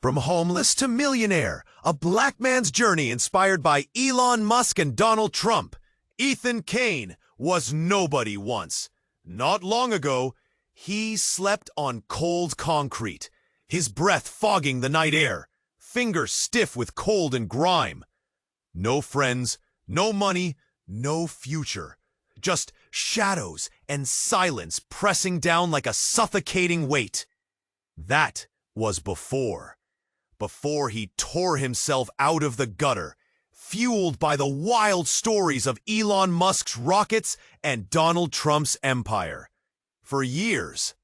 From homeless to millionaire, a black man's journey inspired by Elon Musk and Donald Trump. Ethan Kane was nobody once. Not long ago, he slept on cold concrete, his breath fogging the night air, fingers stiff with cold and grime. No friends, no money, no future. Just shadows and silence pressing down like a suffocating weight. That was before he tore himself out of the gutter, fueled by the wild stories of Elon Musk's rockets and Donald Trump's empire. For years,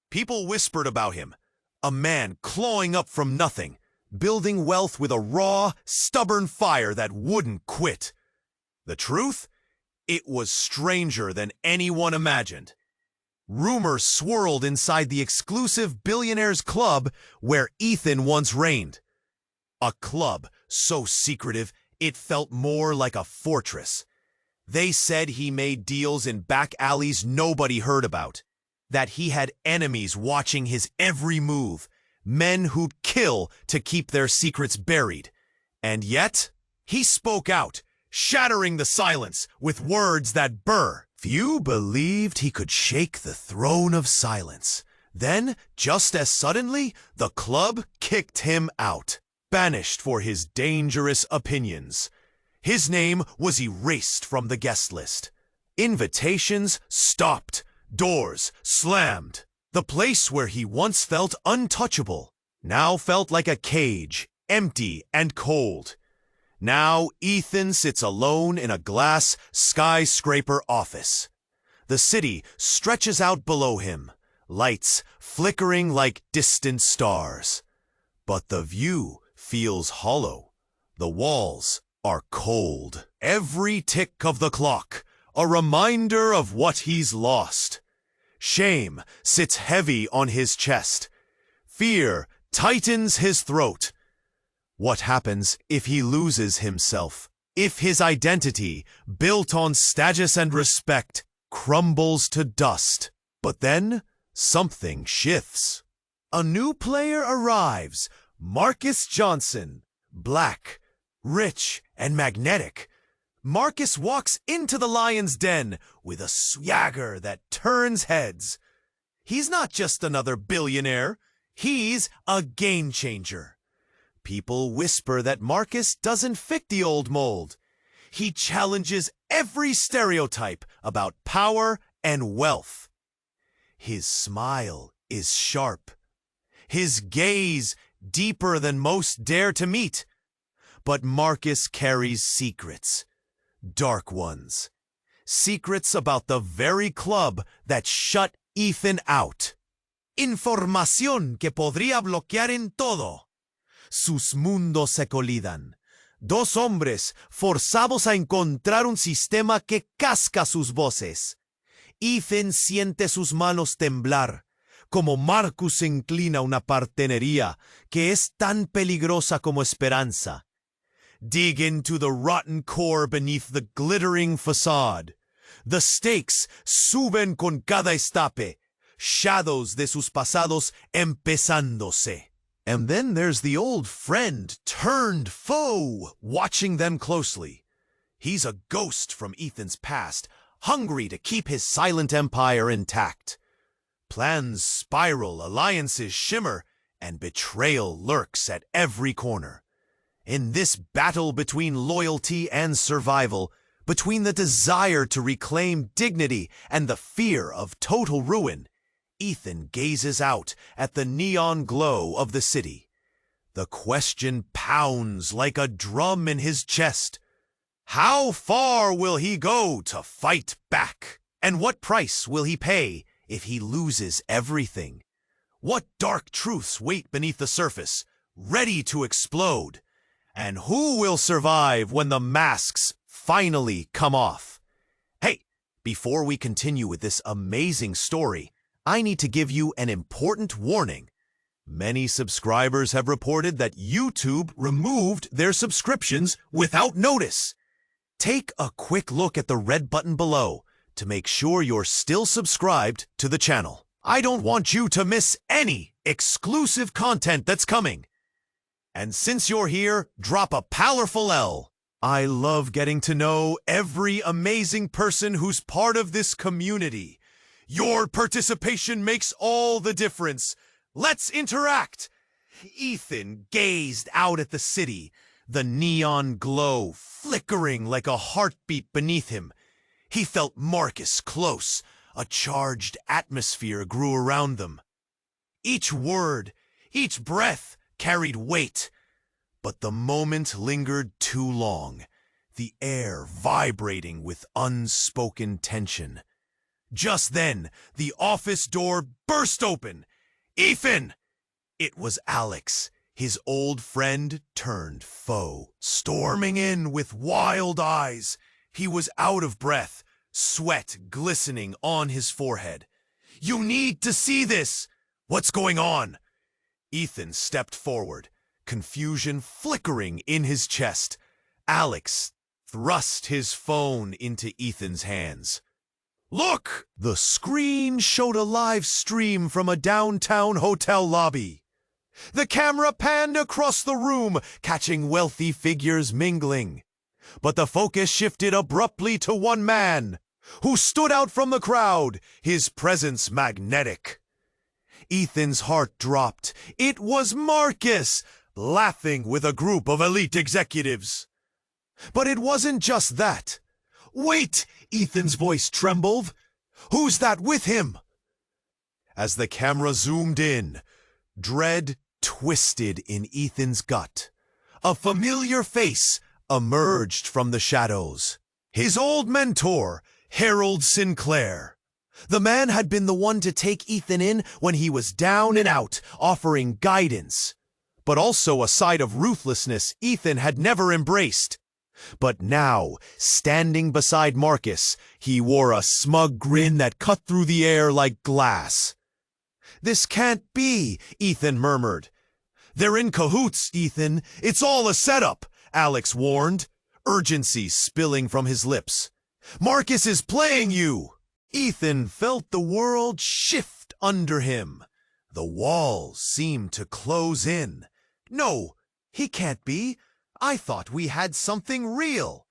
people whispered about him, a man clawing up from nothing, building wealth with a raw, stubborn fire that wouldn't quit. The truth? It was stranger than anyone imagined. Rumors swirled inside the exclusive Billionaires Club where Ethan once reigned. A club so secretive it felt more like a fortress. They said he made deals in back alleys nobody heard about, that he had enemies watching his every move, men who'd kill to keep their secrets buried. And yet, he spoke out, shattering the silence with words that burr. Few believed he could shake the throne of silence. Then, just as suddenly, the club kicked him out, banished for his dangerous opinions. His name was erased from the guest list. Invitations stopped, doors slammed. The place where he once felt untouchable now felt like a cage, empty and cold. Now Ethan sits alone in a glass skyscraper office. The city stretches out below him, lights flickering like distant stars. But the view feels hollow. The walls are cold. Every tick of the clock, a reminder of what he's lost. Shame sits heavy on his chest. Fear tightens his throat. What happens if he loses himself? If his identity, built on status and respect, crumbles to dust? But then, something shifts. A new player arrives, Marcus Johnson. Black, rich, and magnetic. Marcus walks into the lion's den with a swagger that turns heads. He's not just another billionaire. He's a game changer. People whisper that Marcus doesn't fit the old mold. He challenges every stereotype about power and wealth. His smile is sharp. His gaze deeper than most dare to meet. But Marcus carries secrets, dark ones. Secrets about the very club that shut Ethan out. Información que podría bloquear en todo. Sus mundos se colidan. Dos hombres forzados a encontrar un sistema que casca sus voces. Ethan siente sus manos temblar, como Marcus inclina una partenería que es tan peligrosa como esperanza. Dig into the rotten core beneath the glittering facade. The stakes suben con cada estape, shadows de sus pasados empezándose. And then there's the old friend turned foe watching them closely. He's a ghost from Ethan's past, hungry to keep his silent empire intact. Plans spiral, alliances shimmer, and betrayal lurks at every corner. In this battle between loyalty and survival, between the desire to reclaim dignity and the fear of total ruin, Ethan gazes out at the neon glow of the city. The question pounds like a drum in his chest. How far will he go to fight back? And what price will he pay if he loses everything? What dark truths wait beneath the surface, ready to explode? And who will survive when the masks finally come off? Hey, before we continue with this amazing story, I need to give you an important warning. Many subscribers have reported that YouTube removed their subscriptions without notice. Take a quick look at the red button below to make sure you're still subscribed to the channel. I don't want you to miss any exclusive content that's coming. And since you're here, drop a powerful L. I love getting to know every amazing person who's part of this community. Your participation makes all the difference. Let's interact. Ethan gazed out at the city, the neon glow flickering like a heartbeat beneath him. He felt Marcus close. A charged atmosphere grew around them. Each word, each breath carried weight. But the moment lingered too long, the air vibrating with unspoken tension. Just then, the office door burst open. "Ethan!" It was Alex, his old friend turned foe, storming in with wild eyes. He was out of breath, sweat glistening on his forehead. "You need to see this! What's going on?" Ethan stepped forward, confusion flickering in his chest. Alex thrust his phone into Ethan's hands. "Look!" The screen showed a live stream from a downtown hotel lobby. The camera panned across the room, catching wealthy figures mingling. But the focus shifted abruptly to one man, who stood out from the crowd, his presence magnetic. Ethan's heart dropped. It was Marcus, laughing with a group of elite executives. But it wasn't just that. "Wait!" Ethan's voice trembled. "Who's that with him?" As the camera zoomed in, dread twisted in Ethan's gut. A familiar face emerged from the shadows. His old mentor, Harold Sinclair. The man had been the one to take Ethan in when he was down and out, offering guidance, but also a side of ruthlessness Ethan had never embraced. But now, standing beside Marcus, he wore a smug grin that cut through the air like glass. "This can't be," Ethan murmured. "They're in cahoots, Ethan. It's all a setup," Alex warned, urgency spilling from his lips. "Marcus is playing you." Ethan felt the world shift under him. The walls seemed to close in. "No, he can't be. I thought we had something real."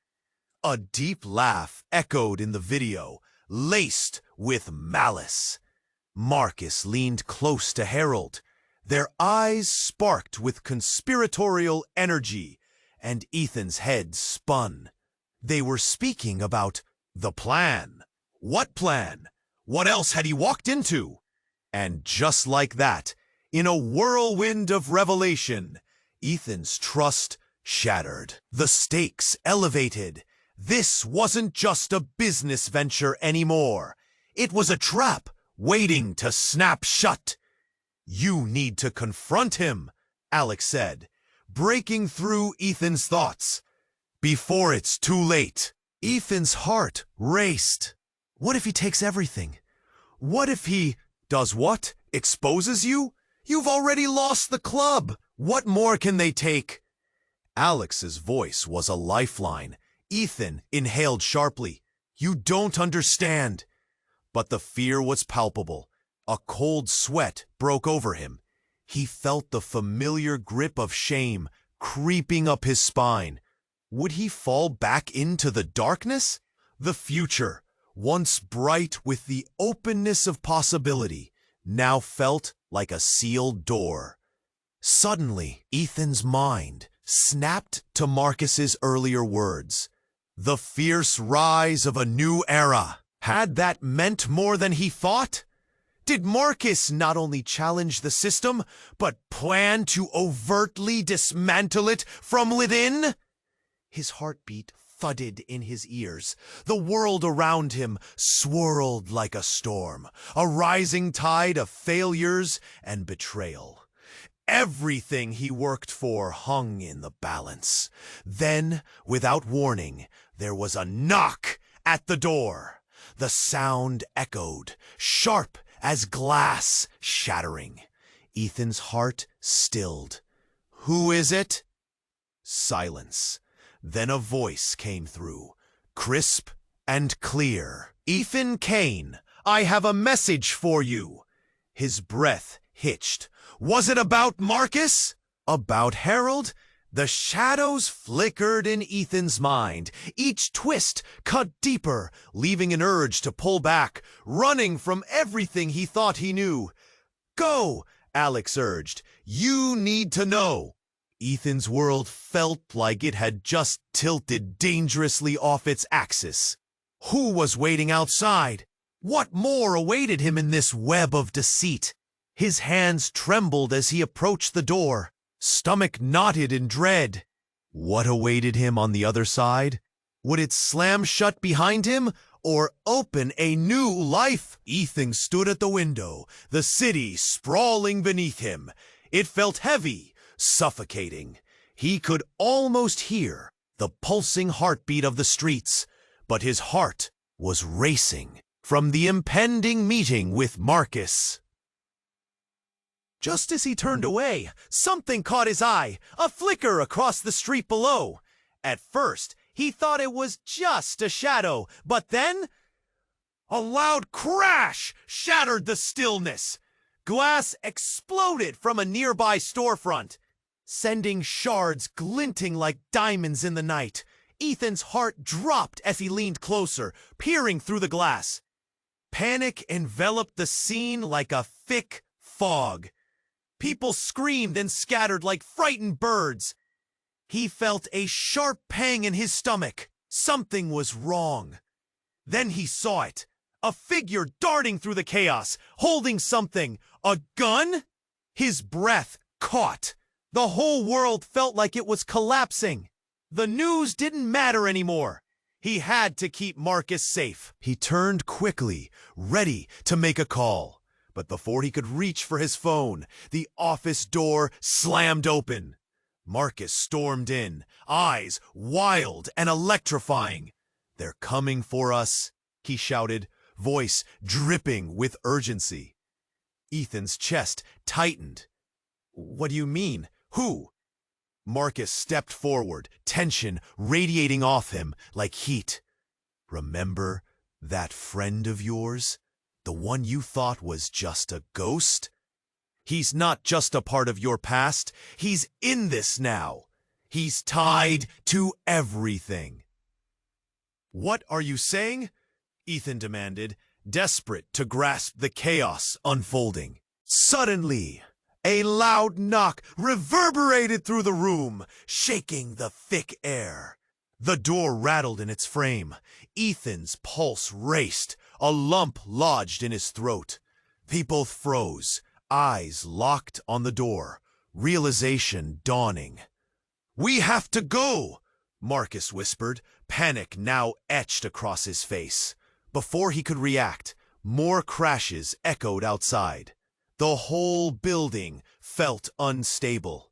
A deep laugh echoed in the video, laced with malice. Marcus leaned close to Harold. Their eyes sparked with conspiratorial energy, and Ethan's head spun. They were speaking about the plan. What plan? What else had he walked into? And just like that, in a whirlwind of revelation, Ethan's trust shattered. The stakes elevated. This wasn't just a business venture anymore. It was a trap waiting to snap shut. "You need to confront him," Alex said, breaking through Ethan's thoughts. "Before it's too late." Ethan's heart raced. What if he takes everything? What if he does what? Exposes you? You've already lost the club. What more can they take? Alex's voice was a lifeline. Ethan inhaled sharply. "You don't understand." But the fear was palpable. A cold sweat broke over him. He felt the familiar grip of shame creeping up his spine. Would he fall back into the darkness? The future, once bright with the openness of possibility, now felt like a sealed door. Suddenly, Ethan's mind snapped to Marcus's earlier words. The fierce rise of a new era. Had that meant more than he thought? Did Marcus not only challenge the system, but plan to overtly dismantle it from within? His heartbeat thudded in his ears. The world around him swirled like a storm, a rising tide of failures and betrayal. Everything he worked for hung in the balance. Then, without warning, there was a knock at the door. The sound echoed, sharp as glass shattering. Ethan's heart stilled. "Who is it?" Silence. Then a voice came through, crisp and clear. "Ethan Kane, I have a message for you." His breath hitched. "Was it about Marcus?" About Harold? The shadows flickered in Ethan's mind. Each twist cut deeper, leaving an urge to pull back, running from everything he thought he knew. Go, Alex urged. You need to know. Ethan's world felt like it had just tilted dangerously off its axis. Who was waiting outside? What more awaited him in this web of deceit? His hands trembled as he approached the door. Stomach knotted in dread. What awaited him on the other side? Would it slam shut behind him or open a new life? Ethan stood at the window, the city sprawling beneath him. It felt heavy, suffocating. He could almost hear the pulsing heartbeat of the streets, but his heart was racing from the impending meeting with Marcus. Just as he turned away, something caught his eye, a flicker across the street below. At first, he thought it was just a shadow, but then a loud crash shattered the stillness. Glass exploded from a nearby storefront, sending shards glinting like diamonds in the night. Ethan's heart dropped as he leaned closer, peering through the glass. Panic enveloped the scene like a thick fog. People screamed and scattered like frightened birds. He felt a sharp pang in his stomach. Something was wrong. Then he saw it. A figure darting through the chaos, holding something. A gun? His breath caught. The whole world felt like it was collapsing. The news didn't matter anymore. He had to keep Marcus safe. He turned quickly, ready to make a call. But before he could reach for his phone, the office door slammed open. Marcus stormed in, eyes wild and electrifying. "They're coming for us," he shouted, voice dripping with urgency. Ethan's chest tightened. "What do you mean? Who?" Marcus stepped forward, tension radiating off him like heat. "Remember that friend of yours? The one you thought was just a ghost? He's not just a part of your past. He's in this now. He's tied to everything." "What are you saying?" Ethan demanded, desperate to grasp the chaos unfolding. Suddenly, a loud knock reverberated through the room, shaking the thick air. The door rattled in its frame. Ethan's pulse raced. A lump lodged in his throat. They both froze, eyes locked on the door, realization dawning. "We have to go," Marcus whispered, panic now etched across his face. Before he could react, more crashes echoed outside. The whole building felt unstable.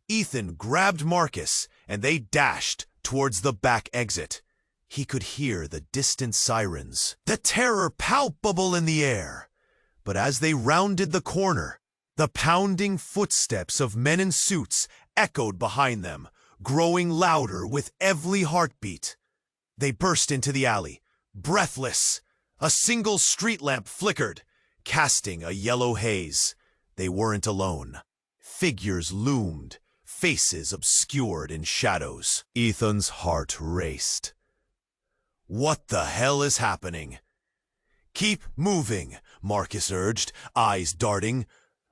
Ethan grabbed Marcus, and they dashed towards the back exit. He could hear the distant sirens, the terror palpable in the air. But as they rounded the corner, the pounding footsteps of men in suits echoed behind them, growing louder with every heartbeat. They burst into the alley, breathless. A single street lamp flickered, casting a yellow haze. They weren't alone. Figures loomed, faces obscured in shadows. Ethan's heart raced. What the hell is happening? "Keep moving," Marcus urged, eyes darting.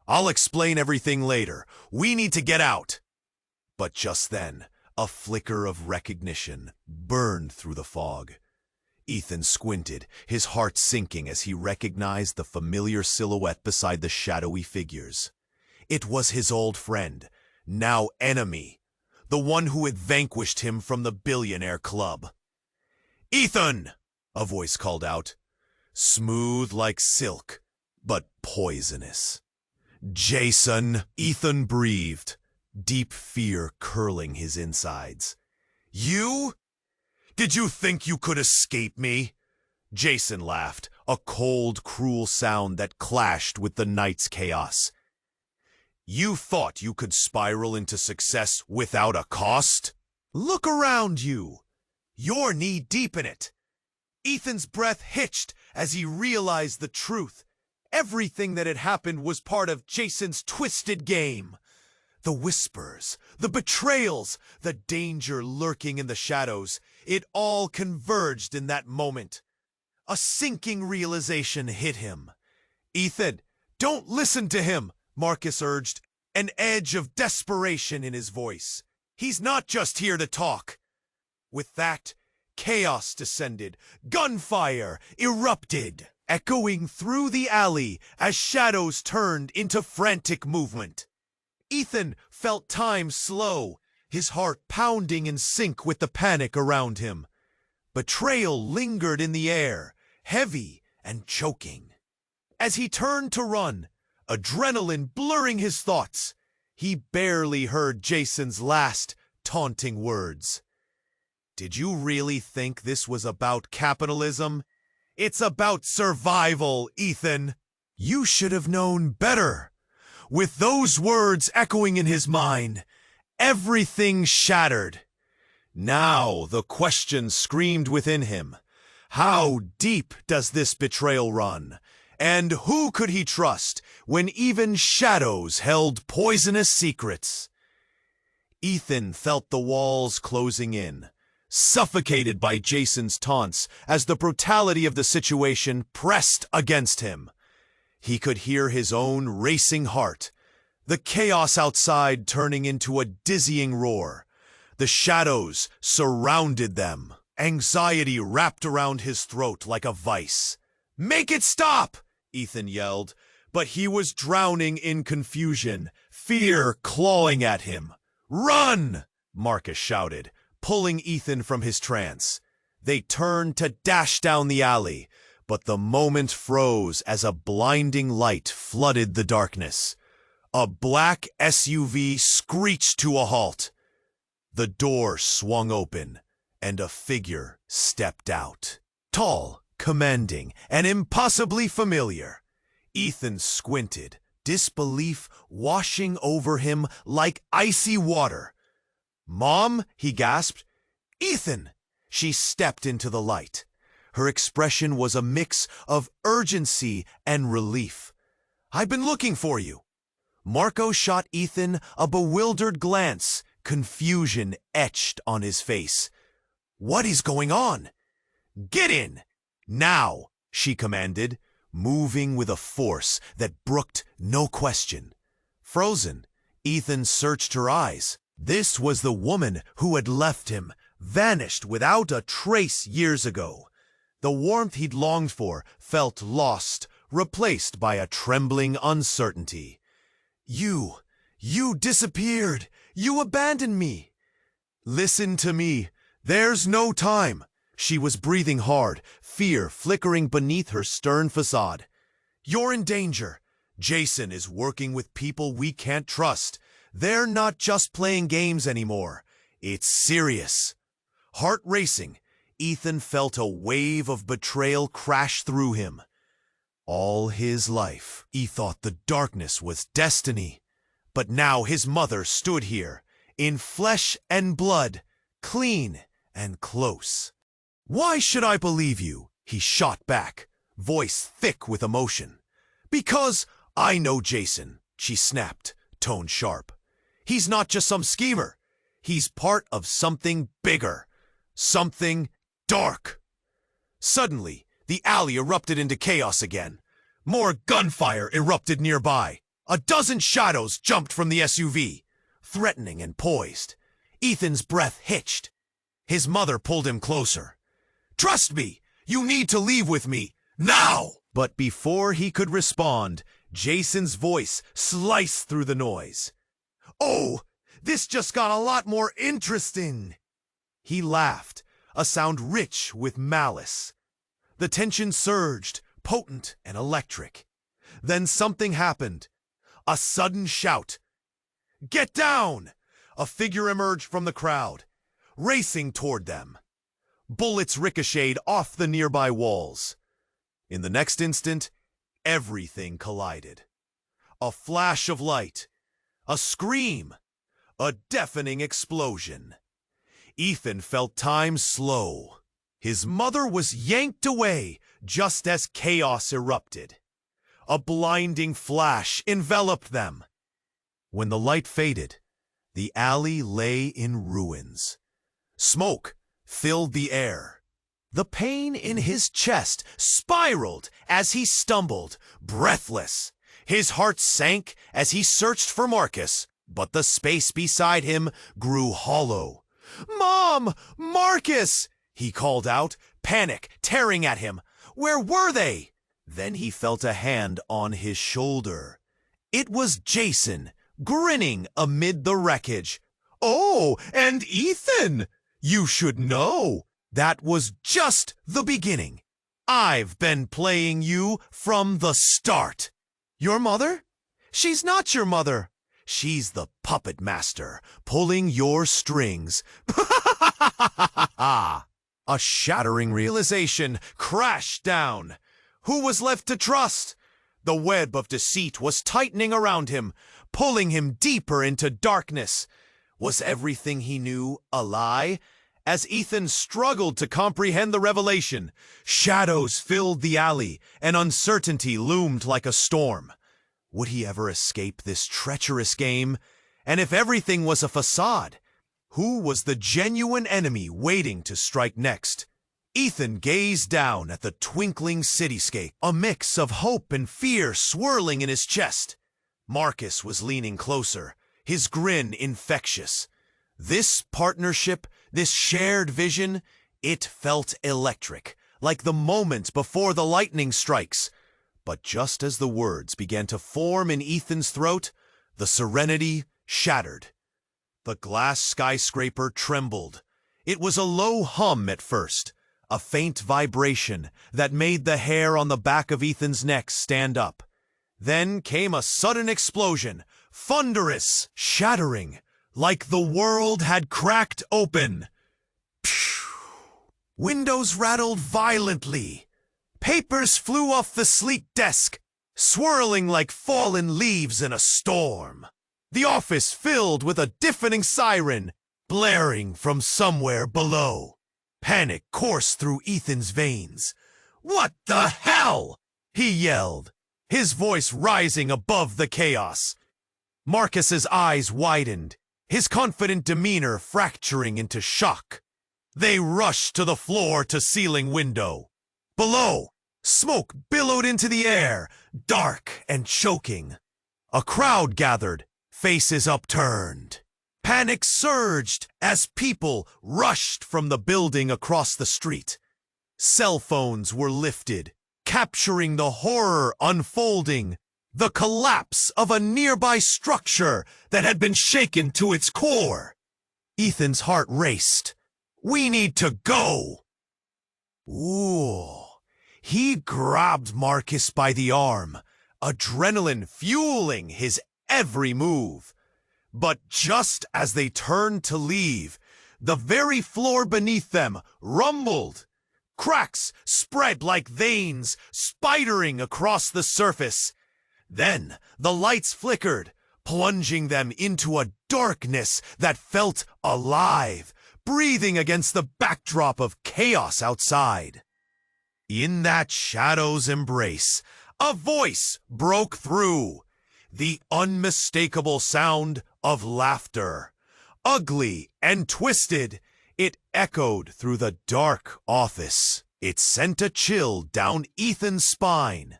"I'll explain everything later. We need to get out." But just then, a flicker of recognition burned through the fog. Ethan squinted, his heart sinking as he recognized the familiar silhouette beside the shadowy figures. It was his old friend, now enemy, the one who had vanquished him from the Billionaire Club. "Ethan!" a voice called out, smooth like silk, but poisonous. "Jason!" Ethan breathed, deep fear curling his insides. "You? Did you think you could escape me?" Jason laughed, a cold, cruel sound that clashed with the night's chaos. "You thought you could spiral into success without a cost? Look around you. You're knee-deep in it." Ethan's breath hitched as he realized the truth. Everything that had happened was part of Jason's twisted game. The whispers, the betrayals, the danger lurking in the shadows, it all converged in that moment. A sinking realization hit him. "Ethan, don't listen to him," Marcus urged, an edge of desperation in his voice. "He's not just here to talk." With that, chaos descended. Gunfire erupted, echoing through the alley as shadows turned into frantic movement. Ethan felt time slow, his heart pounding in sync with the panic around him. Betrayal lingered in the air, heavy and choking. As he turned to run, adrenaline blurring his thoughts, he barely heard Jason's last taunting words. "Did you really think this was about capitalism? It's about survival, Ethan. You should have known better." With those words echoing in his mind, everything shattered. Now the question screamed within him. How deep does this betrayal run? And who could he trust when even shadows held poisonous secrets? Ethan felt the walls closing in, suffocated by Jason's taunts as the brutality of the situation pressed against him. He could hear his own racing heart, the chaos outside turning into a dizzying roar. The shadows surrounded them. Anxiety wrapped around his throat like a vice. "Make it stop!" Ethan yelled, but he was drowning in confusion, fear clawing at him. "Run!" Marcus shouted, pulling Ethan from his trance. They turned to dash down the alley, but the moment froze as a blinding light flooded the darkness. A black SUV screeched to a halt. The door swung open, and a figure stepped out. Tall, commanding, and impossibly familiar. Ethan squinted, disbelief washing over him like icy water. "Mom," he gasped. "Ethan!" She stepped into the light. Her expression was a mix of urgency and relief. "I've been looking for you." Marco shot Ethan a bewildered glance, confusion etched on his face. "What is going on?" "Get in! Now!" she commanded, moving with a force that brooked no question. Frozen, Ethan searched her eyes. This was the woman who had left him, vanished without a trace years ago. The warmth he'd longed for felt lost, replaced by a trembling uncertainty. You disappeared. You abandoned me." "Listen to me. There's no time." She was breathing hard, fear flickering beneath her stern facade. "You're in danger. Jason is working with people we can't trust. They're not just playing games anymore. It's serious." Heart racing, Ethan felt a wave of betrayal crash through him. All his life, he thought the darkness was destiny. But now his mother stood here, in flesh and blood, clean and close. "Why should I believe you?" he shot back, voice thick with emotion. "Because I know Jason," she snapped, tone sharp. "He's not just some schemer. He's part of something bigger. Something dark." Suddenly, the alley erupted into chaos again. More gunfire erupted nearby. A dozen shadows jumped from the SUV, threatening and poised. Ethan's breath hitched. His mother pulled him closer. "Trust me! You need to leave with me, now!" But before he could respond, Jason's voice sliced through the noise. "Oh, this just got a lot more interesting." He laughed, a sound rich with malice. The tension surged, potent and electric. Then something happened. A sudden shout. "Get down!" A figure emerged from the crowd, racing toward them. Bullets ricocheted off the nearby walls. In the next instant, everything collided. A flash of light, a scream, a deafening explosion. Ethan felt time slow. His mother was yanked away just as chaos erupted. A blinding flash enveloped them. When the light faded, the alley lay in ruins. Smoke filled the air. The pain in his chest spiraled as he stumbled, breathless. His heart sank as he searched for Marcus, but the space beside him grew hollow. "Mom! Marcus!" he called out, panic tearing at him. Where were they? Then he felt a hand on his shoulder. It was Jason, grinning amid the wreckage. "Oh, and Ethan! You should know. That was just the beginning. I've been playing you from the start." "Your mother? She's not your mother. She's the puppet master, pulling your strings." A shattering realization crashed down. Who was left to trust? The web of deceit was tightening around him, pulling him deeper into darkness. Was everything he knew a lie? As Ethan struggled to comprehend the revelation, shadows filled the alley and uncertainty loomed like a storm. Would he ever escape this treacherous game? And if everything was a facade, who was the genuine enemy waiting to strike next? Ethan gazed down at the twinkling cityscape, a mix of hope and fear swirling in his chest. Marcus was leaning closer, his grin infectious. This partnership, this shared vision, it felt electric, like the moment before the lightning strikes. But just as the words began to form in Ethan's throat, the serenity shattered. The glass skyscraper trembled. It was a low hum at first, a faint vibration that made the hair on the back of Ethan's neck stand up. Then came a sudden explosion, thunderous, shattering, like the world had cracked open. Phew. Windows rattled violently. Papers flew off the sleek desk, swirling like fallen leaves in a storm. The office filled with a deafening siren, blaring from somewhere below. Panic coursed through Ethan's veins. "What the hell?" he yelled, his voice rising above the chaos. Marcus's eyes widened, his confident demeanor fracturing into shock. They rushed to the floor-to-ceiling window. Below, smoke billowed into the air, dark and choking. A crowd gathered, faces upturned. Panic surged as people rushed from the building across the street. Cell phones were lifted, capturing the horror unfolding, the collapse of a nearby structure that had been shaken to its core. Ethan's heart raced. "We need to go!" Ooh. He grabbed Marcus by the arm, adrenaline fueling his every move. But just as they turned to leave, the very floor beneath them rumbled. Cracks spread like veins, spidering across the surface. Then the lights flickered, plunging them into a darkness that felt alive, breathing against the backdrop of chaos outside. In that shadow's embrace, a voice broke through. The unmistakable sound of laughter. Ugly and twisted, it echoed through the dark office. It sent a chill down Ethan's spine.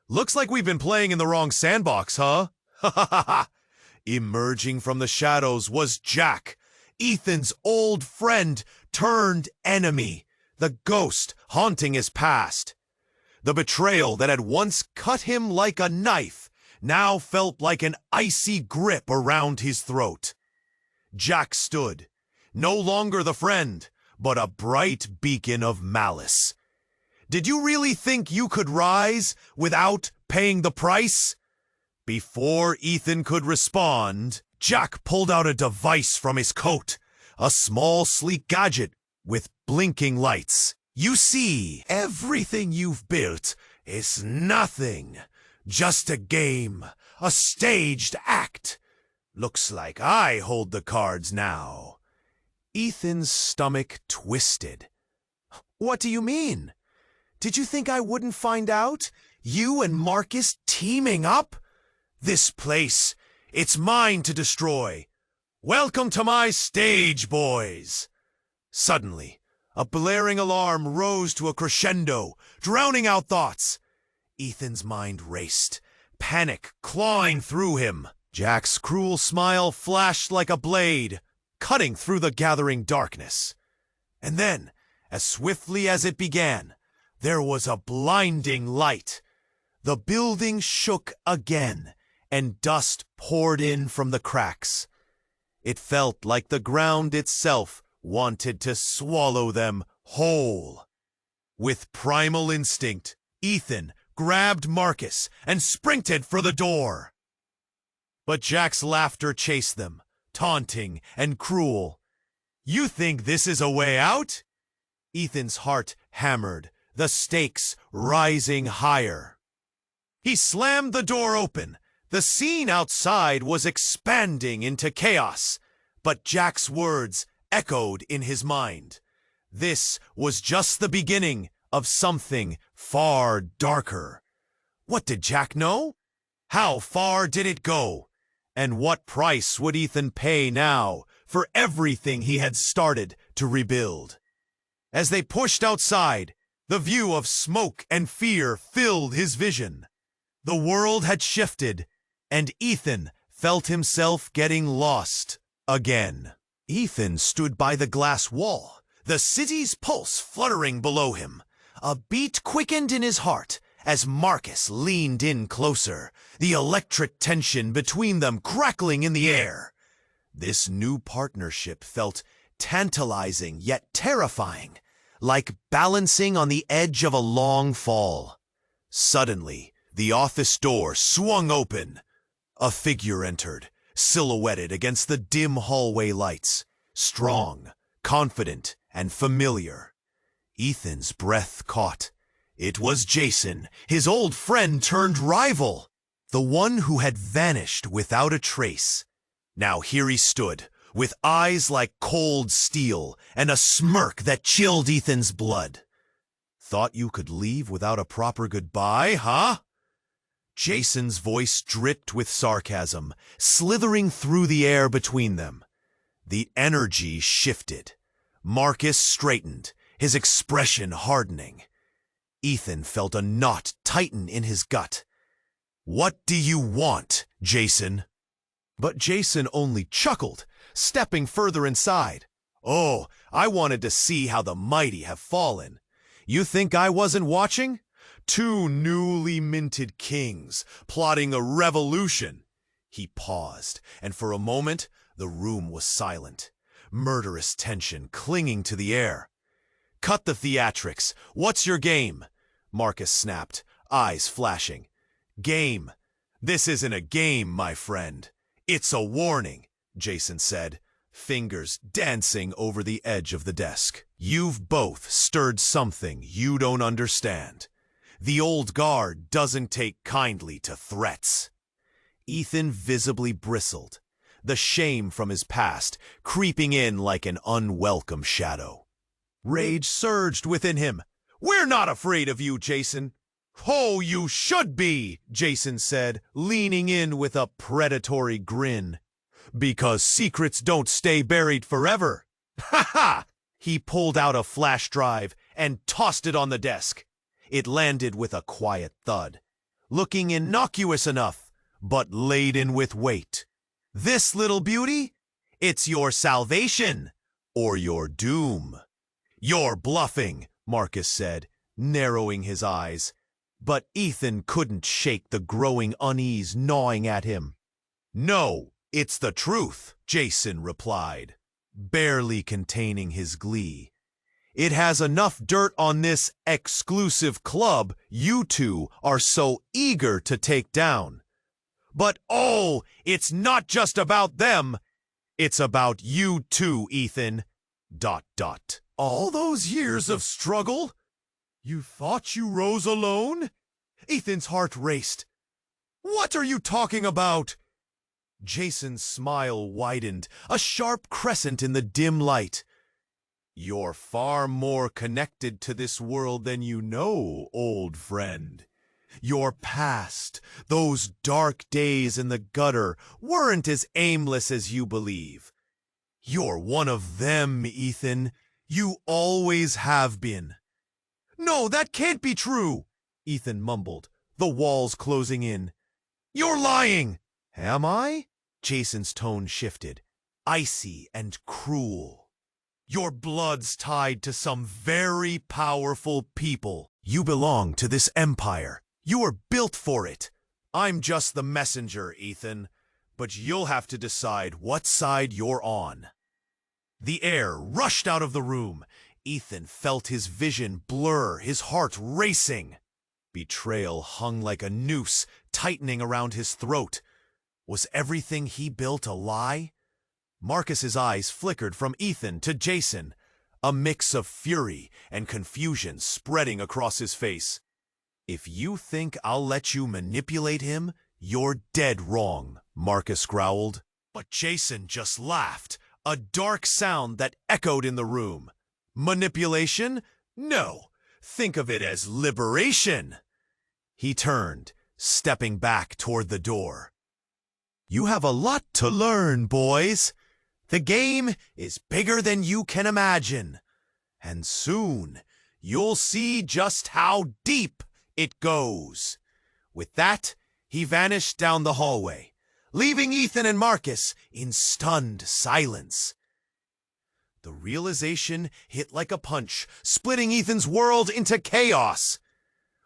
"Looks like we've been playing in the wrong sandbox, huh?" Ha ha ha ha! Emerging from the shadows was Jack, Ethan's old friend turned enemy, the ghost haunting his past. The betrayal that had once cut him like a knife now felt like an icy grip around his throat. Jack stood, no longer the friend, but a bright beacon of malice. "Did you really think you could rise without paying the price?" Before Ethan could respond, Jack pulled out a device from his coat, a small, sleek gadget with blinking lights. "You see, everything you've built is nothing. Just a game, a staged act. Looks like I hold the cards now." Ethan's stomach twisted. "What do you mean? Did you think I wouldn't find out? You and Marcus teaming up? This place, It's mine to destroy. Welcome to my stage, boys. Suddenly, a blaring alarm rose to a crescendo, drowning out thoughts. Ethan's mind raced, panic clawing through him. Jack's cruel smile flashed like a blade, cutting through the gathering darkness. And then, as swiftly as it began, there was a blinding light. The building shook again, and dust poured in from the cracks. It felt like the ground itself wanted to swallow them whole. With primal instinct, Ethan grabbed Marcus and sprinted for the door. But Jack's laughter chased them, taunting and cruel. You think this is a way out? Ethan's heart hammered, the stakes rising higher. He slammed the door open. The scene outside was expanding into chaos, but Jack's words echoed in his mind. This was just the beginning of something far darker. What did Jack know? How far did it go? And what price would Ethan pay now for everything he had started to rebuild? As they pushed outside, the view of smoke and fear filled his vision. The world had shifted, and Ethan felt himself getting lost again. Ethan stood by the glass wall, the city's pulse fluttering below him. A beat quickened in his heart as Marcus leaned in closer, the electric tension between them crackling in the air. This new partnership felt tantalizing yet terrifying, like balancing on the edge of a long fall. Suddenly, the office door swung open. A figure entered, silhouetted against the dim hallway lights, strong, confident, and familiar. Ethan's breath caught. It was Jason, his old friend turned rival, the one who had vanished without a trace. Now here he stood, with eyes like cold steel and a smirk that chilled Ethan's blood. Thought you could leave without a proper goodbye, huh? Jason's voice dripped with sarcasm, slithering through the air between them. The energy shifted. Marcus straightened, his expression hardening. Ethan felt a knot tighten in his gut. What do you want, Jason? But Jason only chuckled, stepping further inside. Oh, I wanted to see how the mighty have fallen. You think I wasn't watching? Two newly minted kings plotting a revolution. He paused, and for a moment, the room was silent. Murderous tension clinging to the air. Cut the theatrics. What's your game? Marcus snapped, eyes flashing. Game. This isn't a game, my friend. It's a warning, Jason said, fingers dancing over the edge of the desk. You've both stirred something you don't understand. The old guard doesn't take kindly to threats. Ethan visibly bristled, the shame from his past creeping in like an unwelcome shadow. Rage surged within him. We're not afraid of you, Jason. Oh, you should be, Jason said, leaning in with a predatory grin. Because secrets don't stay buried forever. Ha ha! He pulled out a flash drive and tossed it on the desk. It landed with a quiet thud, looking innocuous enough, but laden with weight. This little beauty? It's your salvation, or your doom. You're bluffing, Marcus said, narrowing his eyes. But Ethan couldn't shake the growing unease gnawing at him. No, it's the truth, Jason replied, barely containing his glee. It has enough dirt on this exclusive club you two are so eager to take down. But oh, it's not just about them. It's about you too, Ethan. ... All those years of struggle? You thought you rose alone? Ethan's heart raced. What are you talking about? Jason's smile widened, a sharp crescent in the dim light. You're far more connected to this world than you know, old friend. Your past, those dark days in the gutter, weren't as aimless as you believe. You're one of them, Ethan. You always have been. No, that can't be true, Ethan mumbled, the walls closing in. You're lying! Am I? Jason's tone shifted, icy and cruel. Your blood's tied to some very powerful people. You belong to this empire. You were built for it. I'm just the messenger, Ethan, but you'll have to decide what side you're on. The air rushed out of the room. Ethan felt his vision blur, his heart racing. Betrayal hung like a noose, tightening around his throat. Was everything he built a lie? Marcus's eyes flickered from Ethan to Jason, a mix of fury and confusion spreading across his face. If you think I'll let you manipulate him, you're dead wrong, Marcus growled. But Jason just laughed, a dark sound that echoed in the room. Manipulation? No. Think of it as liberation. He turned, stepping back toward the door. You have a lot to learn, boys. The game is bigger than you can imagine. And soon, you'll see just how deep it goes. With that, he vanished down the hallway, leaving Ethan and Marcus in stunned silence. The realization hit like a punch, splitting Ethan's world into chaos.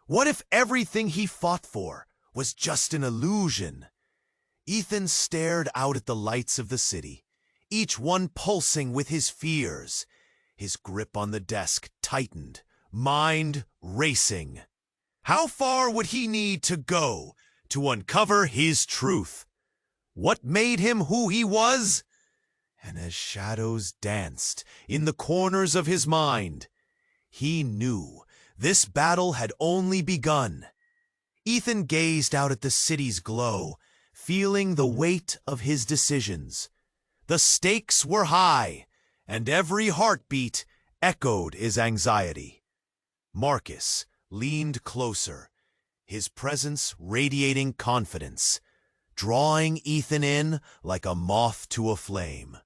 What if everything he fought for was just an illusion? Ethan stared out at the lights of the city, each one pulsing with his fears. His grip on the desk tightened, mind racing. How far would he need to go to uncover his truth? What made him who he was? And as shadows danced in the corners of his mind, he knew this battle had only begun. Ethan gazed out at the city's glow, feeling the weight of his decisions. The stakes were high, and every heartbeat echoed his anxiety. Marcus leaned closer, his presence radiating confidence, drawing Ethan in like a moth to a flame.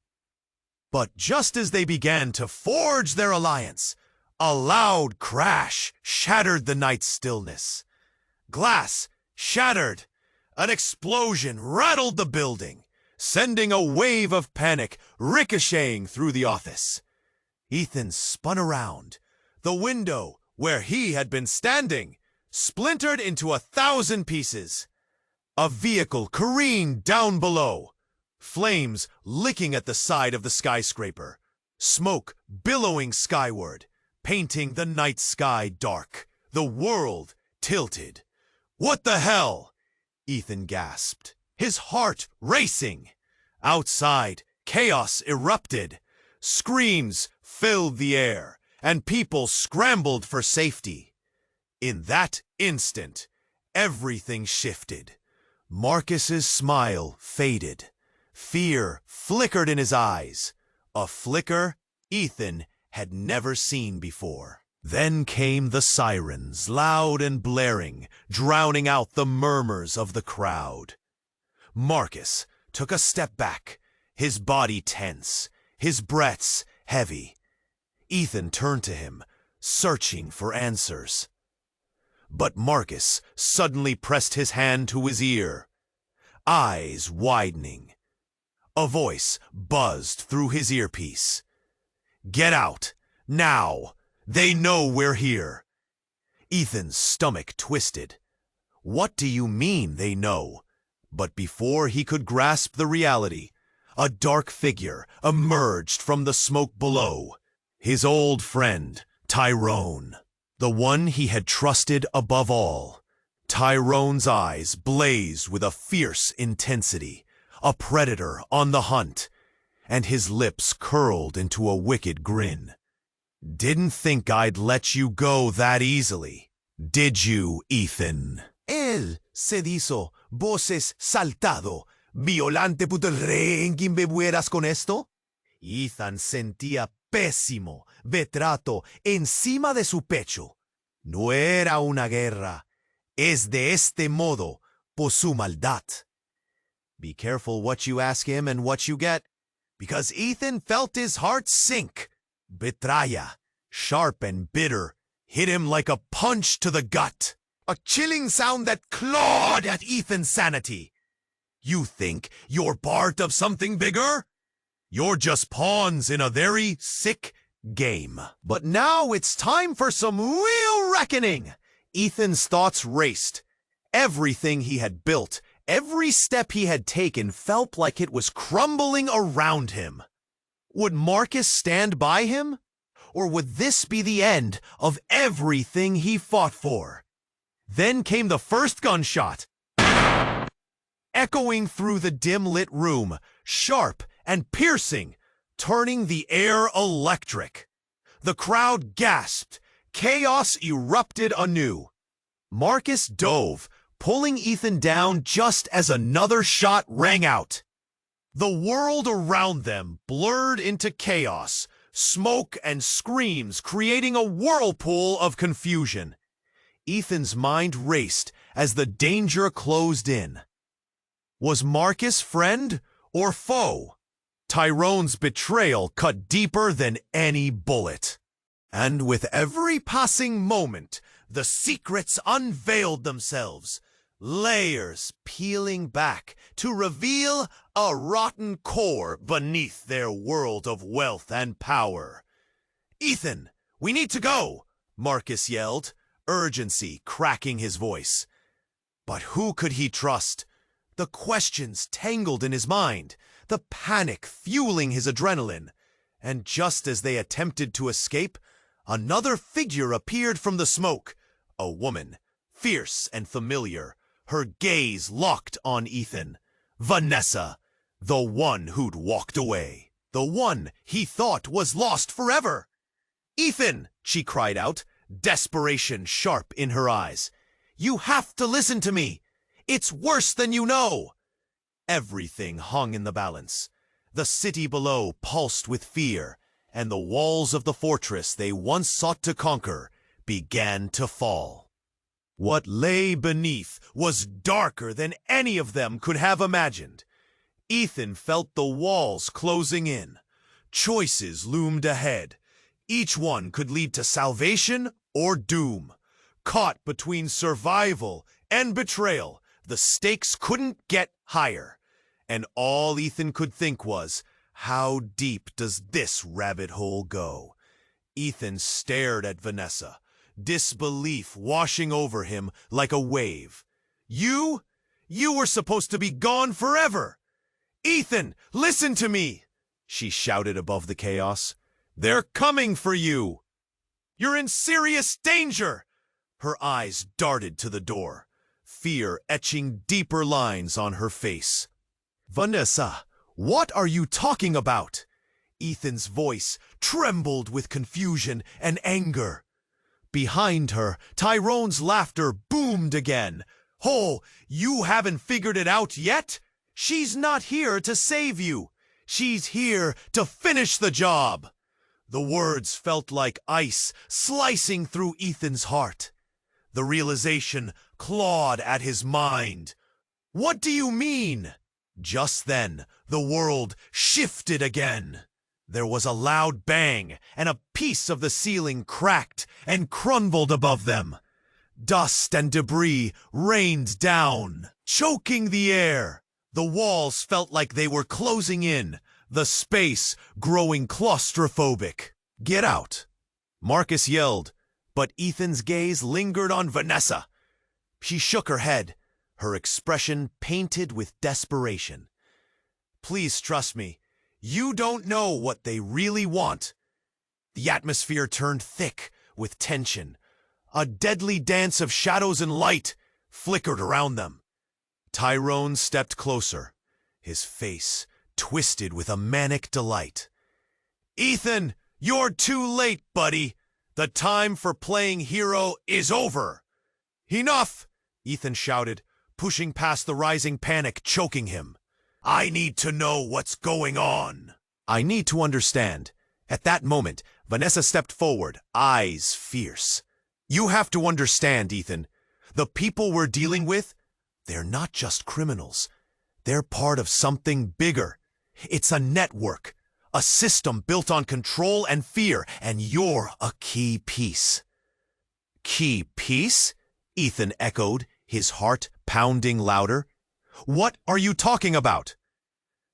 But just as they began to forge their alliance, a loud crash shattered the night's stillness. Glass shattered. An explosion rattled the building, sending a wave of panic ricocheting through the office. Ethan spun around. The window, where he had been standing, splintered into 1,000 pieces. A vehicle careened down below, flames licking at the side of the skyscraper, smoke billowing skyward, painting the night sky dark. The world tilted. What the hell? Ethan gasped, his heart racing. Outside, chaos erupted. Screams filled the air, and people scrambled for safety. In that instant, everything shifted. Marcus's smile faded. Fear flickered in his eyes, a flicker Ethan had never seen before. Then came the sirens, loud and blaring, drowning out the murmurs of the crowd. Marcus took a step back, his body tense, his breaths heavy. Ethan turned to him, searching for answers. But Marcus suddenly pressed his hand to his ear, eyes widening. A voice buzzed through his earpiece. Get out, now! They know we're here. Ethan's stomach twisted. What do you mean they know? But before he could grasp the reality, a dark figure emerged from the smoke below. His old friend, Tyrone, the one he had trusted above all. Tyrone's eyes blazed with a fierce intensity, a predator on the hunt, and his lips curled into a wicked grin. Didn't think I'd let you go that easily, did you, Ethan? Él se hizo voces saltado, violante puto el rey en quien bebueras con esto. Ethan sentía pésimo retrato encima de su pecho. No era una guerra, Es de este modo, por su maldad. Be careful what you ask him and what you get, because Ethan felt his heart sink. Betraya, sharp and bitter, hit him like a punch to the gut. A chilling sound that clawed at Ethan's sanity. You think you're part of something bigger? You're just pawns in a very sick game. But now it's time for some real reckoning. Ethan's thoughts raced. Everything he had built, every step he had taken felt like it was crumbling around him. Would Marcus stand by him? Or would this be the end of everything he fought for? Then came the first gunshot. Echoing through the dim-lit room, sharp and piercing, turning the air electric. The crowd gasped. Chaos erupted anew. Marcus dove, pulling Ethan down just as another shot rang out. The world around them blurred into chaos, smoke and screams creating a whirlpool of confusion. Ethan's mind raced as the danger closed in. Was Marcus friend or foe? Tyrone's betrayal cut deeper than any bullet. And with every passing moment, the secrets unveiled themselves, layers peeling back to reveal a rotten core beneath their world of wealth and power. "Ethan, we need to go," Marcus yelled, urgency cracking his voice. But who could he trust? The questions tangled in his mind, the panic fueling his adrenaline. And just as they attempted to escape, another figure appeared from the smoke. A woman, fierce and familiar, her gaze locked on Ethan. Vanessa, the one who'd walked away. The one he thought was lost forever. "Ethan," she cried out, desperation sharp in her eyes. "You have to listen to me. It's worse than you know." Everything hung in the balance. The city below pulsed with fear, and the walls of the fortress they once sought to conquer began to fall. What lay beneath was darker than any of them could have imagined. Ethan felt the walls closing in. Choices loomed ahead. Each one could lead to salvation or doom. Caught between survival and betrayal, the stakes couldn't get higher. And all Ethan could think was, how deep does this rabbit hole go? Ethan stared at Vanessa, disbelief washing over him like a wave. You were supposed to be gone forever. "Ethan, listen to me," she shouted above the chaos. "They're coming for you. You're in serious danger." Her eyes darted to the door, fear etching deeper lines on her face. "Vanessa, what are you talking about?" Ethan's voice trembled with confusion and anger. Behind her, Tyrone's laughter boomed again. "Oh, you haven't figured it out yet? She's not here to save you. She's here to finish the job." The words felt like ice slicing through Ethan's heart. The realization clawed at his mind. "What do you mean?" Just then, the world shifted again. There was a loud bang, and a piece of the ceiling cracked and crumbled above them. Dust and debris rained down, choking the air. The walls felt like they were closing in, the space growing claustrophobic. "Get out," Marcus yelled, but Ethan's gaze lingered on Vanessa. She shook her head, her expression painted with desperation. "Please trust me. You don't know what they really want." The atmosphere turned thick with tension. A deadly dance of shadows and light flickered around them. Tyrone stepped closer, his face twisted with a manic delight. "Ethan, you're too late, buddy. The time for playing hero is over." "Enough!" Ethan shouted, pushing past the rising panic choking him. "I need to know what's going on. I need to understand." At that moment, Vanessa stepped forward, eyes fierce. "You have to understand, Ethan. The people we're dealing with, they're not just criminals. They're part of something bigger. It's a network, a system built on control and fear, and you're a key piece. Key piece? Ethan echoed, his heart pounding louder. What are you talking about?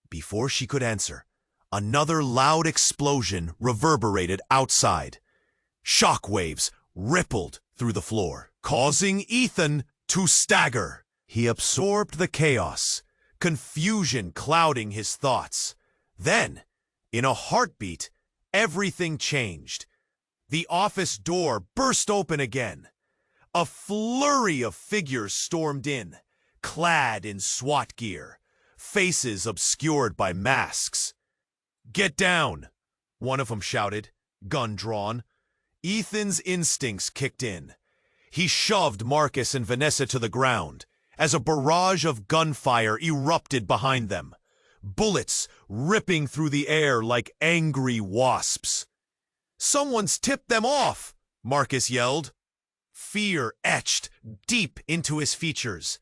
Before she could answer, another loud explosion reverberated outside. Shockwaves rippled through the floor, causing Ethan to stagger. He absorbed the chaos, confusion clouding his thoughts. Then, in a heartbeat, everything changed. The office door burst open again. A flurry of figures stormed in, clad in SWAT gear, faces obscured by masks. "Get down," one of them shouted, gun drawn. Ethan's instincts kicked in. He shoved Marcus and Vanessa to the ground as a barrage of gunfire erupted behind them, bullets ripping through the air like angry wasps. "Someone's tipped them off," Marcus yelled. Fear etched deep into his features.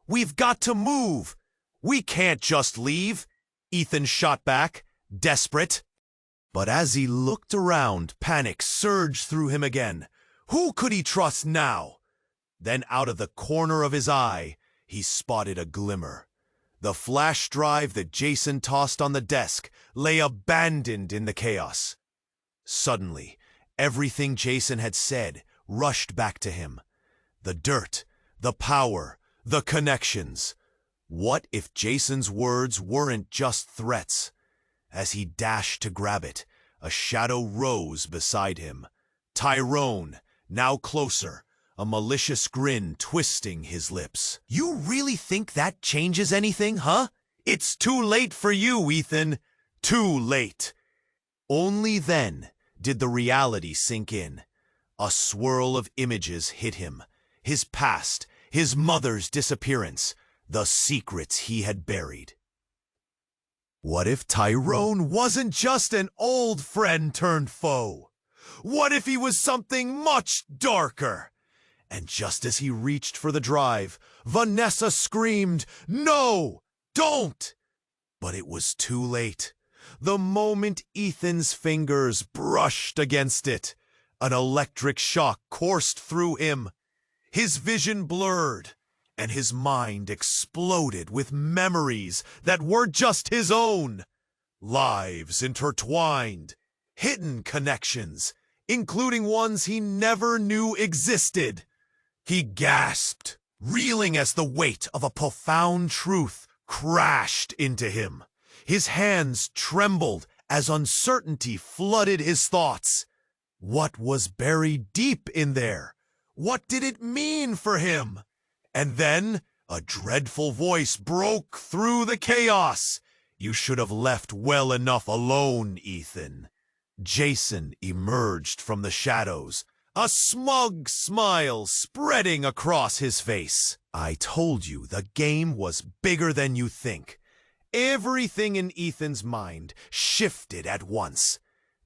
"We've got to move. We can't just leave," Ethan shot back, desperate. But as he looked around, panic surged through him again. Who could he trust now? Then out of the corner of his eye, he spotted a glimmer. The flash drive that Jason tossed on the desk lay abandoned in the chaos. Suddenly, everything Jason had said rushed back to him. The dirt, the power, the connections. What if Jason's words weren't just threats? As he dashed to grab it, a shadow rose beside him. Tyrone, now closer, a malicious grin twisting his lips. "You really think that changes anything, huh? It's too late for you, Ethan. Too late." Only then did the reality sink in. A swirl of images hit him. His past, his mother's disappearance, the secrets he had buried. What if Tyrone wasn't just an old friend turned foe? What if he was something much darker? And just as he reached for the drive, Vanessa screamed, "No! Don't!" But it was too late. The moment Ethan's fingers brushed against it, an electric shock coursed through him. His vision blurred, and his mind exploded with memories that were just his own. Lives intertwined, hidden connections, including ones he never knew existed. He gasped, reeling as the weight of a profound truth crashed into him. His hands trembled as uncertainty flooded his thoughts. What was buried deep in there? What did it mean for him? And then a dreadful voice broke through the chaos. "You should have left well enough alone, Ethan." Jason emerged from the shadows, a smug smile spreading across his face. "I told you the game was bigger than you think." Everything in Ethan's mind shifted at once.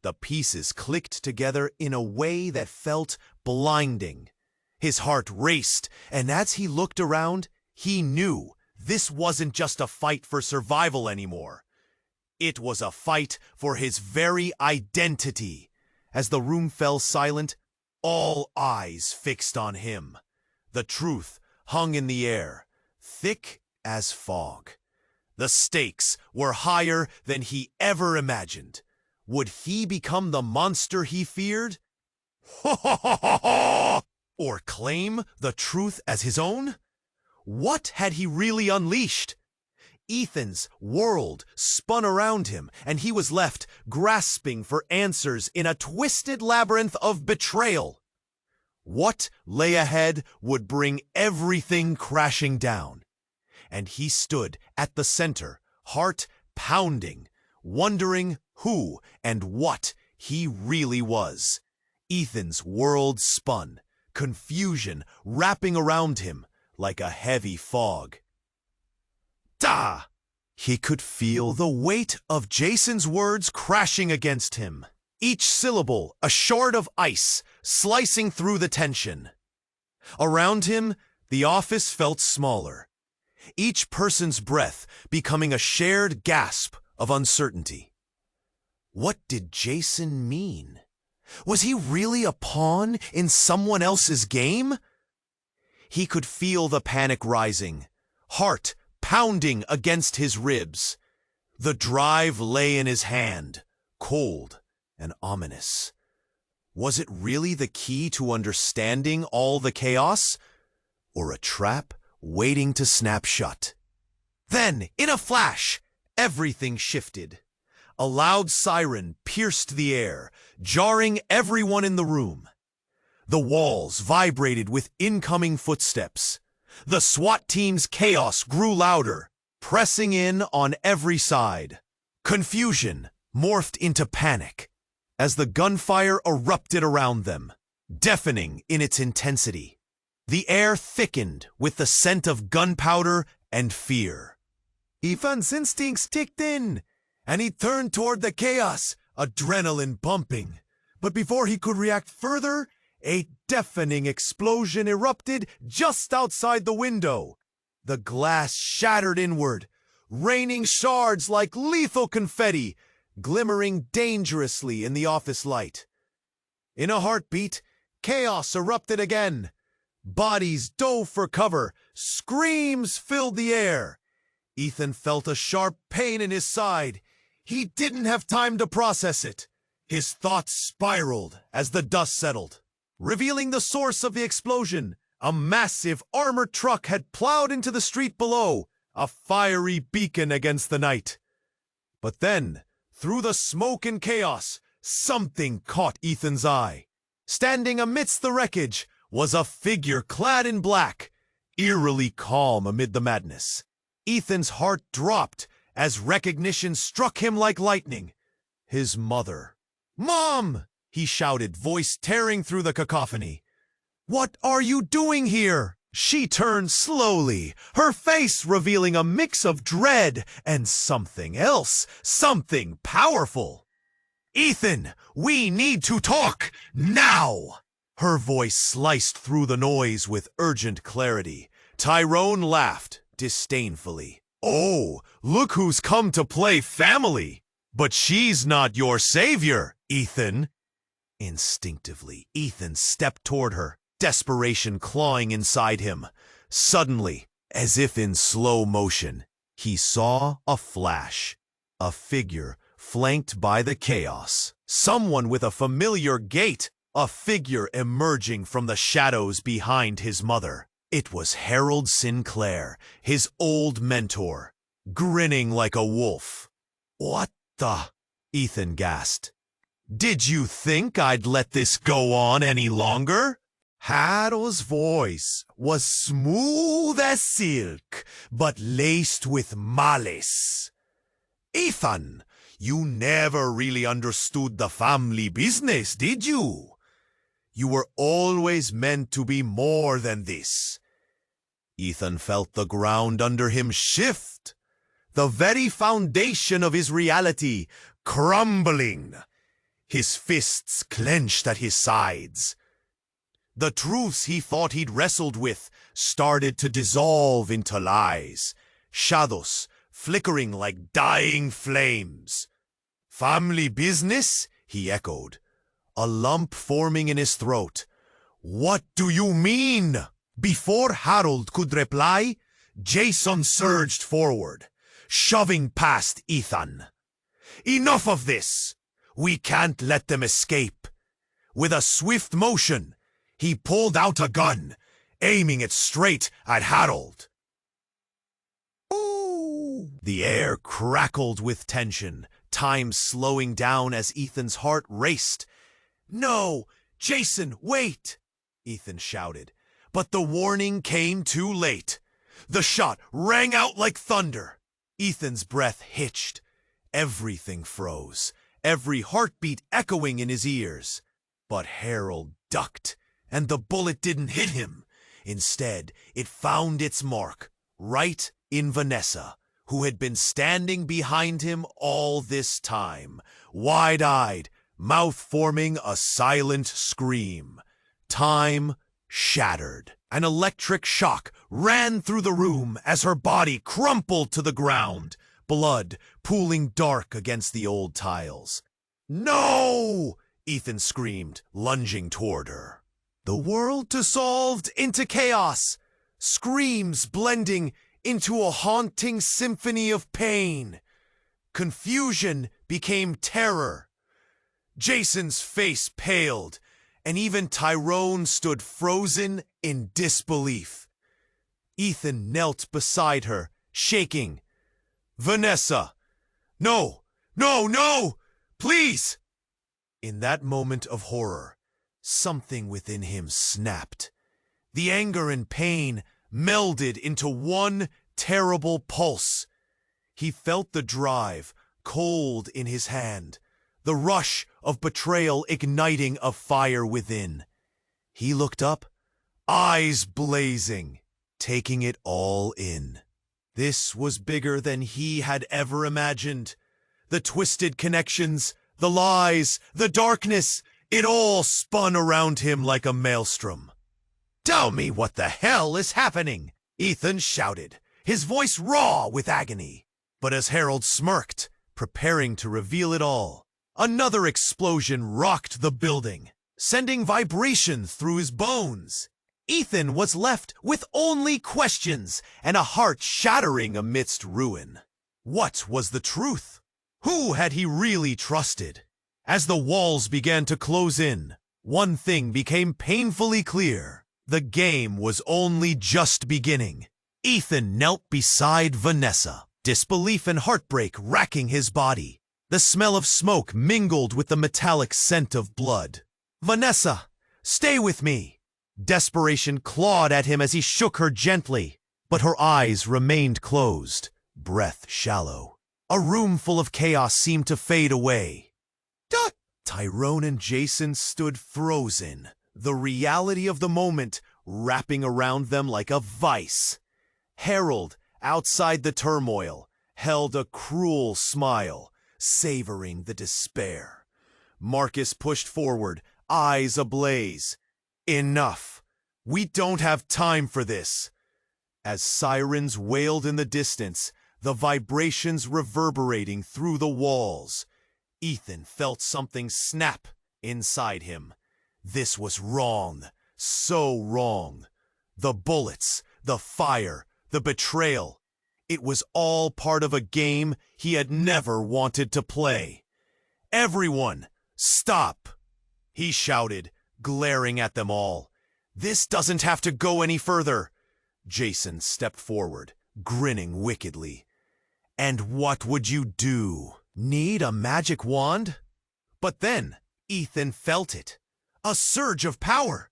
The pieces clicked together in a way that felt blinding. His heart raced, and as he looked around, he knew this wasn't just a fight for survival anymore. It was a fight for his very identity. As the room fell silent, all eyes fixed on him. The truth hung in the air, thick as fog. The stakes were higher than he ever imagined. Would he become the monster he feared? Or claim the truth as his own? What had he really unleashed? Ethan's world spun around him, and he was left grasping for answers in a twisted labyrinth of betrayal. What lay ahead would bring everything crashing down. And he stood at the center, heart pounding, wondering who and what he really was. Ethan's world spun, confusion wrapping around him like a heavy fog. Da! He could feel the weight of Jason's words crashing against him, each syllable a shard of ice slicing through the tension. Around him, The office felt smaller, each person's breath becoming a shared gasp of uncertainty. What did Jason mean? Was he really a pawn in someone else's game? He could feel the panic rising, heart pounding against his ribs. The drive lay in his hand, cold and ominous. Was it really the key to understanding all the chaos, or a trap waiting to snap shut? Then, in a flash, everything shifted. A loud siren pierced the air, jarring everyone in the room. The walls vibrated with incoming footsteps. The SWAT team's chaos grew louder, pressing in on every side. Confusion morphed into panic as the gunfire erupted around them, deafening in its intensity. The air thickened with the scent of gunpowder and fear. Ethan's instincts kicked in, and he turned toward the chaos, adrenaline bumping. But before he could react further, a deafening explosion erupted just outside the window. The glass shattered inward, raining shards like lethal confetti, glimmering dangerously in the office light. In a heartbeat, chaos erupted again. Bodies dove for cover, screams filled the air. Ethan felt a sharp pain in his side. He didn't have time to process it. His thoughts spiraled as the dust settled, revealing the source of the explosion. A massive armored truck had plowed into the street below, a fiery beacon against the night. But then, through the smoke and chaos, something caught Ethan's eye. Standing amidst the wreckage was a figure clad in black, eerily calm amid the madness. Ethan's heart dropped as recognition struck him like lightning. His mother. "Mom!" he shouted, voice tearing through the cacophony. "What are you doing here?" She turned slowly, her face revealing a mix of dread and something else, something powerful. "Ethan, we need to talk, now!" Her voice sliced through the noise with urgent clarity. Tyrone laughed disdainfully. "Oh, look who's come to play family! But she's not your savior, Ethan!" Instinctively, Ethan stepped toward her, desperation clawing inside him. Suddenly, as if in slow motion, he saw a flash. A figure flanked by the chaos. Someone with a familiar gait. A figure emerging from the shadows behind his mother. It was Harold Sinclair, his old mentor, grinning like a wolf. "What the?" Ethan gasped. "Did you think I'd let this go on any longer?" Harold's voice was smooth as silk, but laced with malice. "Ethan, you never really understood the family business, did you? You were always meant to be more than this." Ethan felt the ground under him shift, the very foundation of his reality crumbling. His fists clenched at his sides. The truths he thought he'd wrestled with started to dissolve into lies, shadows flickering like dying flames. "Family business?" he echoed, a lump forming in his throat. "What do you mean?" Before Harold could reply, Jason surged forward, shoving past Ethan. "Enough of this! We can't let them escape." With a swift motion, he pulled out a gun, aiming it straight at Harold. Ooh! The air crackled with tension, time slowing down as Ethan's heart raced. "No! Jason, wait!" Ethan shouted, but the warning came too late. The shot rang out like thunder. Ethan's breath hitched. Everything froze, every heartbeat echoing in his ears. But Harold ducked, and the bullet didn't hit him. Instead, it found its mark, right in Vanessa, who had been standing behind him all this time, wide-eyed, mouth forming a silent scream. Time shattered. An electric shock ran through the room as her body crumpled to the ground, blood pooling dark against the old tiles. "No!" Ethan screamed, lunging toward her. The world dissolved into chaos, screams blending into a haunting symphony of pain. Confusion became terror. Jason's face paled, and even Tyrone stood frozen in disbelief. Ethan knelt beside her, shaking. "Vanessa! No! No! No! Please!" In that moment of horror, something within him snapped. The anger and pain melded into one terrible pulse. He felt the drive, cold in his hand, the rush of betrayal igniting a fire within. He looked up, eyes blazing, taking it all in. This was bigger than he had ever imagined. The twisted connections, the lies, the darkness, it all spun around him like a maelstrom. "Tell me what the hell is happening!" Ethan shouted, his voice raw with agony. But as Harold smirked, preparing to reveal it all, another explosion rocked the building, sending vibration through his bones. Ethan was left with only questions and a heart shattering amidst ruin. What was the truth? Who had he really trusted? As the walls began to close in, one thing became painfully clear. The game was only just beginning. Ethan knelt beside Vanessa, disbelief and heartbreak racking his body. The smell of smoke mingled with the metallic scent of blood. "Vanessa, stay with me!" Desperation clawed at him as he shook her gently, but her eyes remained closed, breath shallow. A room full of chaos seemed to fade away. Tyrone and Jason stood frozen, the reality of the moment wrapping around them like a vice. Harold, outside the turmoil, held a cruel smile, savoring the despair. Marcus pushed forward, eyes ablaze. "Enough! We don't have time for this!" As sirens wailed in the distance, the vibrations reverberating through the walls, Ethan felt something snap inside him. This was wrong, so wrong. The bullets, the fire, the betrayal. It was all part of a game he had never wanted to play. "Everyone, stop!" he shouted, glaring at them all. "This doesn't have to go any further." Jason stepped forward, grinning wickedly. "And what would you do? Need a magic wand?" But then Ethan felt it. A surge of power.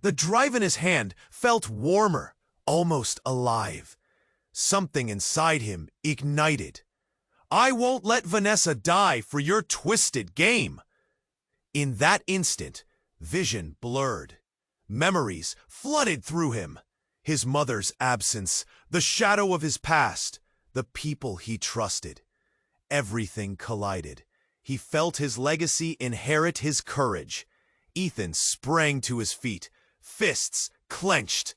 The drive in his hand felt warmer, almost alive. Something inside him ignited. "I won't let Vanessa die for your twisted game." In that instant, vision blurred. Memories flooded through him. His mother's absence, the shadow of his past, the people he trusted. Everything collided. He felt his legacy inherit his courage. Ethan sprang to his feet, fists clenched.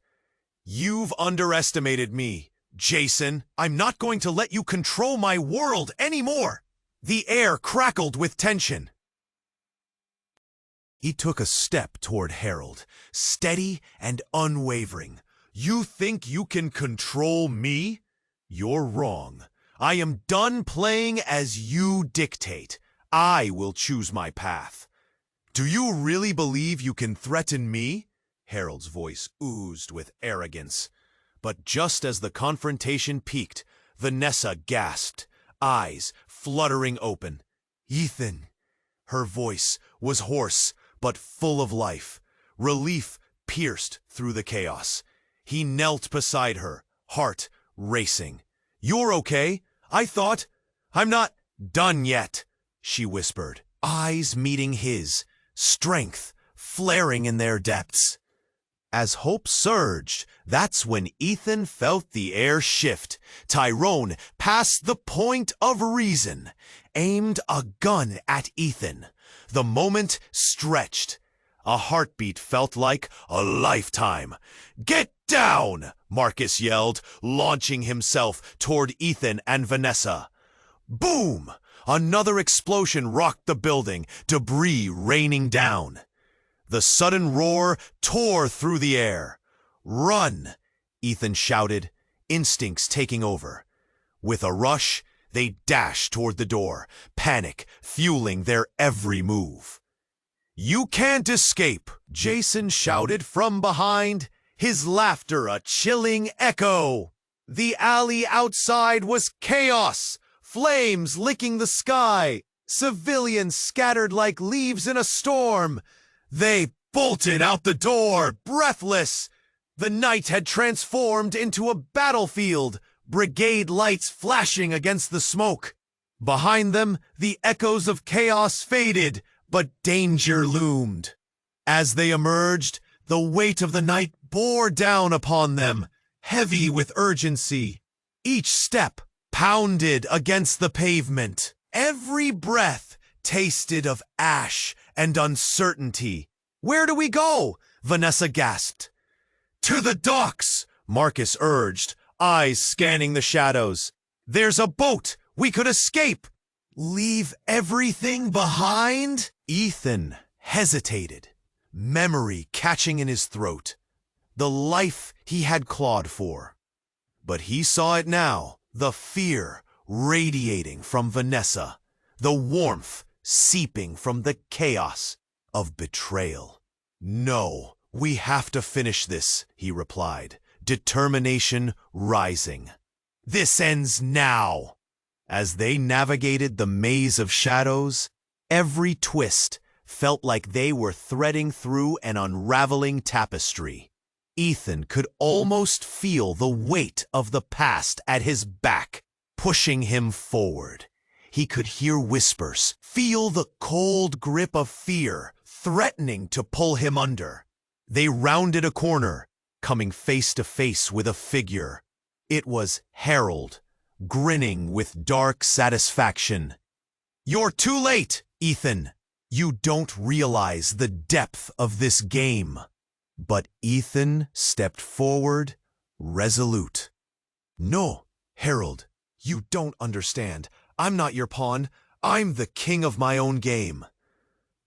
"You've underestimated me, Jason. I'm not going to let you control my world anymore." The air crackled with tension. He took a step toward Harold, steady and unwavering. "You think you can control me? You're wrong. I am done playing as you dictate. I will choose my path." "Do you really believe you can threaten me?" Harold's voice oozed with arrogance. But just as the confrontation peaked, Vanessa gasped, eyes fluttering open. "Ethan!" Her voice was hoarse, but full of life. Relief pierced through the chaos. He knelt beside her, heart racing. "You're okay? I thought—" "I'm not done yet," she whispered, eyes meeting his, strength flaring in their depths. As hope surged, that's when Ethan felt the air shift. Tyrone passed the point of reason, aimed a gun at Ethan. The moment stretched. A heartbeat felt like a lifetime. "Get down!" Marcus yelled, launching himself toward Ethan and Vanessa. Boom! Another explosion rocked the building, debris raining down. The sudden roar tore through the air. "Run!" Ethan shouted, instincts taking over. With a rush, they dashed toward the door, panic fueling their every move. "You can't escape!" Jason shouted from behind, his laughter a chilling echo. The alley outside was chaos, flames licking the sky, civilians scattered like leaves in a storm. They bolted out the door, breathless. The night had transformed into a battlefield, brigade lights flashing against the smoke. Behind them, the echoes of chaos faded, but danger loomed. As they emerged, the weight of the night bore down upon them, heavy with urgency. Each step pounded against the pavement. Every breath tasted of ash and uncertainty. "Where do we go?" Vanessa gasped. "To the docks," Marcus urged, eyes scanning the shadows. "There's a boat. We could escape." "Leave everything behind?" Ethan hesitated, memory catching in his throat. The life he had clawed for. But he saw it now, the fear radiating from Vanessa, the warmth seeping from the chaos of betrayal. "No, we have to finish this," he replied, determination rising. "This ends now." As they navigated the maze of shadows, every twist felt like they were threading through an unraveling tapestry. Ethan could almost feel the weight of the past at his back, pushing him forward. He could hear whispers, feel the cold grip of fear, threatening to pull him under. They rounded a corner, coming face to face with a figure. It was Harold, grinning with dark satisfaction. "You're too late, Ethan. You don't realize the depth of this game." But Ethan stepped forward, resolute. "No, Harold, you don't understand. I'm not your pawn. I'm the king of my own game."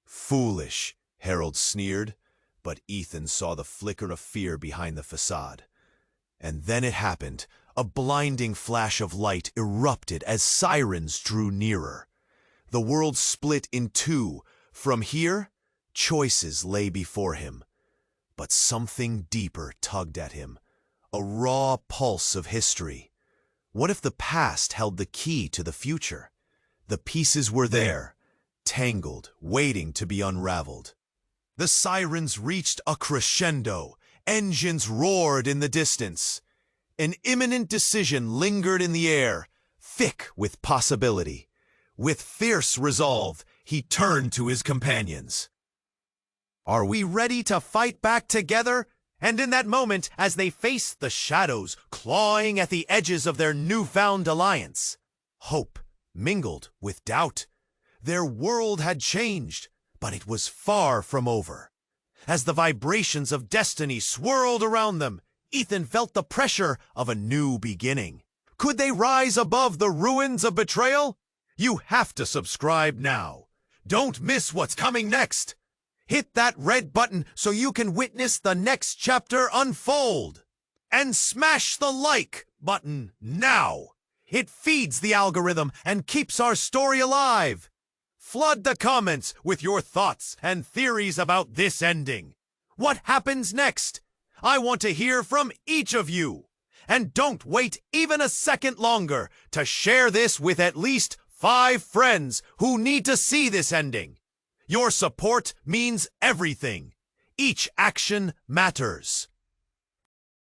"Foolish," Harold sneered, but Ethan saw the flicker of fear behind the facade. And then it happened. A blinding flash of light erupted as sirens drew nearer. The world split in two. From here, choices lay before him. But something deeper tugged at him, a raw pulse of history. What if the past held the key to the future? The pieces were there, tangled, waiting to be unraveled. The sirens reached a crescendo. Engines roared in the distance. An imminent decision lingered in the air, thick with possibility. With fierce resolve, he turned to his companions. "Are we ready to fight back together?" And in that moment, as they faced the shadows clawing at the edges of their newfound alliance, hope mingled with doubt. Their world had changed, but it was far from over. As the vibrations of destiny swirled around them, Ethan felt the pressure of a new beginning. Could they rise above the ruins of betrayal? You have to subscribe now. Don't miss what's coming next. Hit that red button so you can witness the next chapter unfold. And smash the like button now. It feeds the algorithm and keeps our story alive. Flood the comments with your thoughts and theories about this ending. What happens next? I want to hear from each of you. And don't wait even a second longer to share this with at least 5 friends who need to see this ending. Your support means everything. Each action matters.